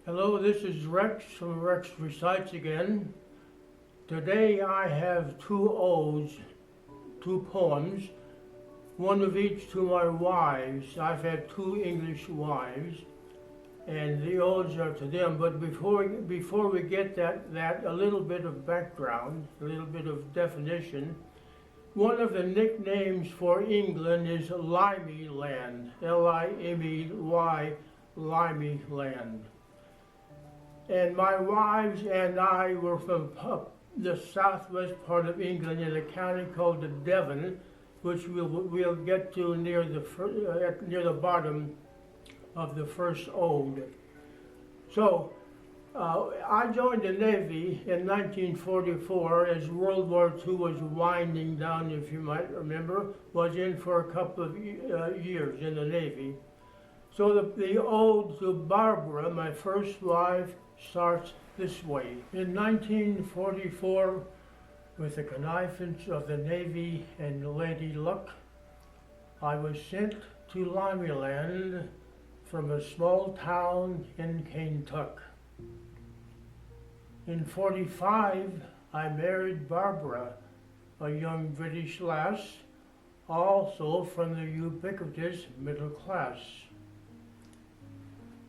Hello, this is Rex from Rex Recites again. Today I have two odes, two poems, one of each to my wives. I've had two English wives, and the odes are to them. But before we get that a little bit of background, a little bit of definition. One of the nicknames for England is Limey Land, Limey, Limey Land. And my wives and I were from the southwest part of England in a county called Devon, which we'll get to near the bottom of the first ode. So I joined the Navy in 1944 as World War II was winding down, if you might remember. Was in for a couple of years in the Navy. So the ode to Barbara, my first wife, starts this way. In 1944, with the connivance of the Navy and Lady Luck, I was sent to Limeyland from a small town in Kentucky. In 45, I married Barbara, a young British lass, also from the ubiquitous middle class.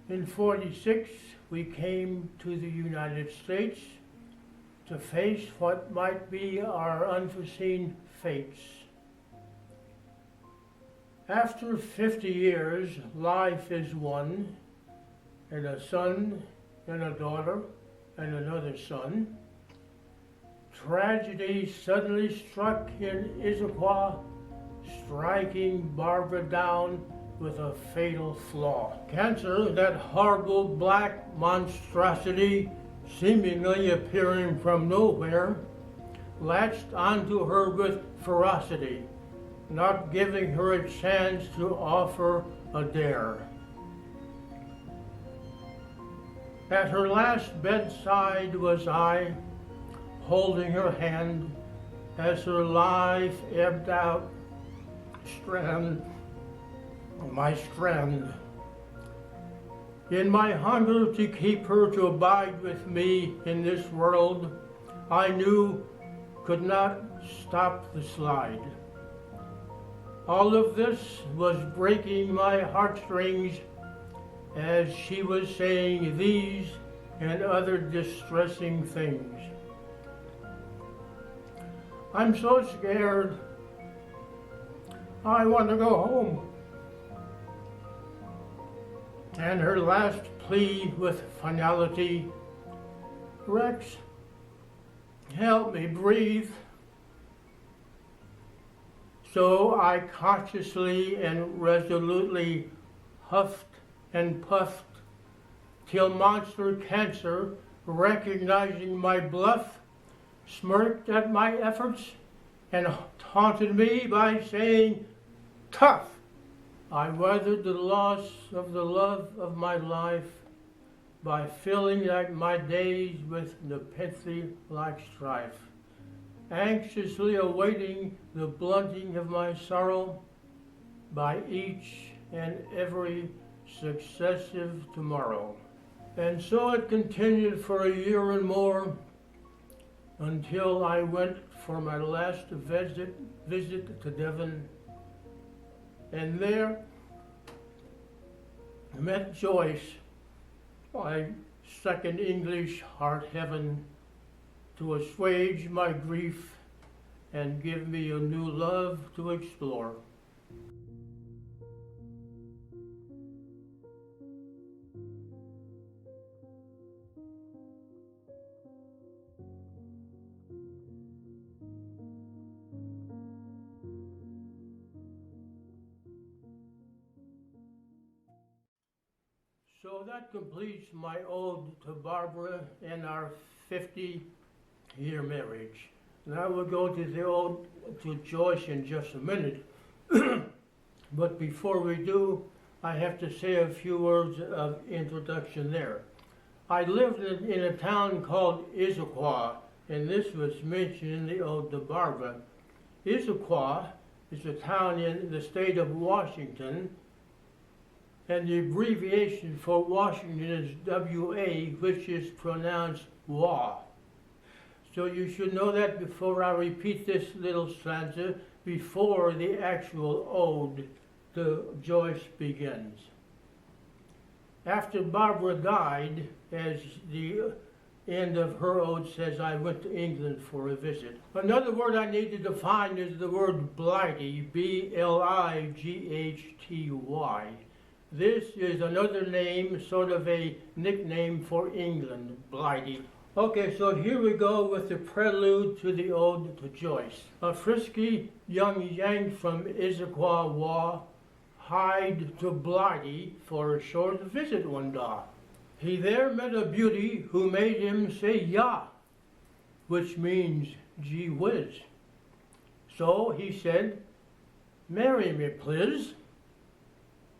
In 46, we came to the United States to face what might be our unforeseen fates. After 50 years, life is one, and a son and a daughter and another son. Tragedy suddenly struck in Issaquah, striking Barbara down with a fatal flaw. Cancer, that horrible black monstrosity seemingly appearing from nowhere, latched onto her with ferocity, not giving her a chance to offer a dare. At her last bedside was I, holding her hand as her life ebbed out, my strand. In my hunger to keep her to abide with me in this world, I knew could not stop the slide. All of this was breaking my heartstrings as she was saying these and other distressing things. I'm so scared. I want to go home. And her last plea with finality, Rex, help me breathe. So I cautiously and resolutely huffed and puffed till Monster Cancer, recognizing my bluff, smirked at my efforts and taunted me by saying, tough. I weathered the loss of the love of my life by filling out my days with nepenthe-like strife, anxiously awaiting the blunting of my sorrow by each and every successive tomorrow. And so it continued for a year and more until I went for my last visit to Devon. And there I met Joyce, my second English heart heaven, to assuage my grief and give me a new love to explore. So that completes my ode to Barbara and our 50-year marriage. Now we'll go to the ode to Joyce in just a minute. But before we do, I have to say a few words of introduction there. I lived in a town called Issaquah, and this was mentioned in the ode to Barbara. Issaquah is a town in the state of Washington, and the abbreviation for Washington is W-A, which is pronounced WA. So you should know that before I repeat this little stanza, before the actual ode to Joyce begins. After Barbara died, as the end of her ode says, I went to England for a visit. Another word I need to define is the word blighty, B-L-I-G-H-T-Y. This is another name, sort of a nickname for England, blighty. Okay, so here we go with the prelude to the ode to Joyce. A frisky young yank from Issaquah hied to Blighty for a short visit one day. He there met a beauty who made him say "ya," which means gee whiz. So he said, "Marry me, please."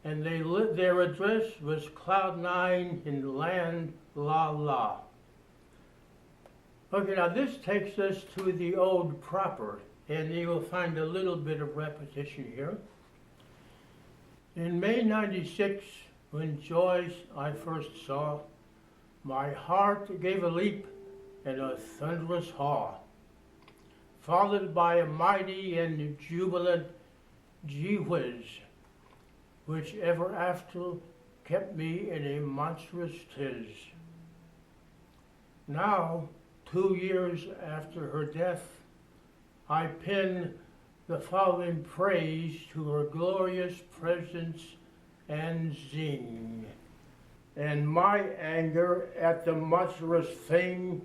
And their address was Cloud 9 in Land La La. Okay, now this takes us to the ode proper, and you will find a little bit of repetition here. In May '96, when Joyce I first saw, my heart gave a leap and a thunderous haw, followed by a mighty and jubilant gee whiz, which ever after kept me in a monstrous tiz. Now, 2 years after her death, I pen the following praise to her glorious presence and zing, and my anger at the monstrous thing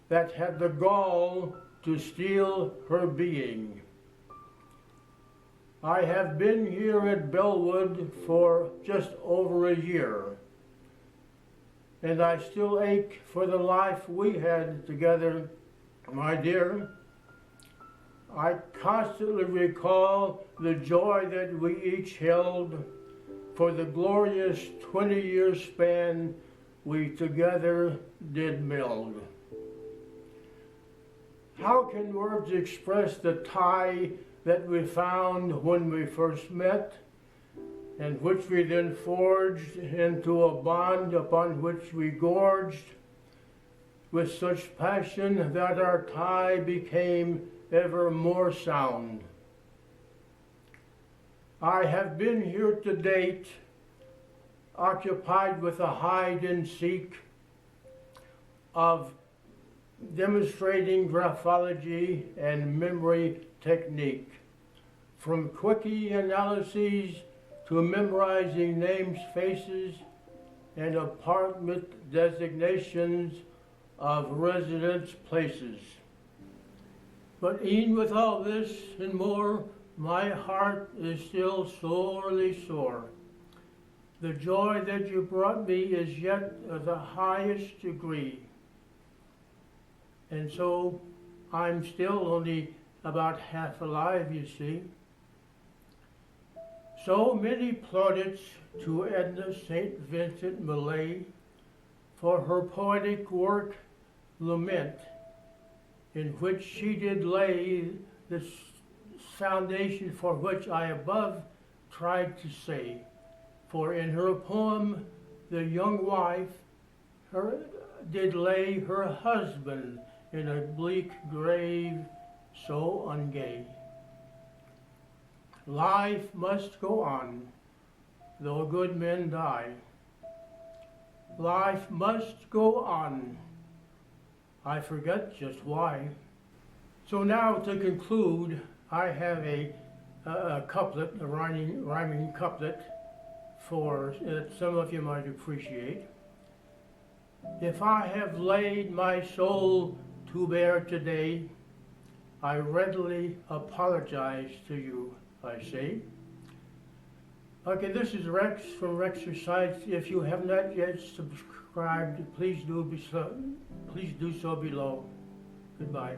that had the gall to steal her being. I have been here at Bellwood for just over a year, and I still ache for the life we had together, my dear. I constantly recall the joy that we each held for the glorious 20-year span we together did meld. How can words express the tie that we found when we first met, and which we then forged into a bond upon which we gorged with such passion that our tie became ever more sound? I have been here to date, occupied with a hide and seek of demonstrating graphology and memory technique, from quickie analyses to memorizing names, faces, and apartment designations of residence places. But e'en with all this and more, my heart is still sorely sore. The joy that you brought me is yet of the highest degree. And so I'm still only about half alive, you see. So many plaudits to Edna St. Vincent Millay for her poetic work Lament, in which she did lay the foundation for which I above tried to say. For in her poem, the young wife did lay her husband in a bleak grave so ungay. Life must go on, though good men die. Life must go on. I forget just why. So now to conclude, I have a couplet, a rhyming couplet for that some of you might appreciate. If I have laid my soul to bear today, I readily apologize to you, I say. Okay, this is Rex from Recites. If you have not yet subscribed, please do so below. Goodbye.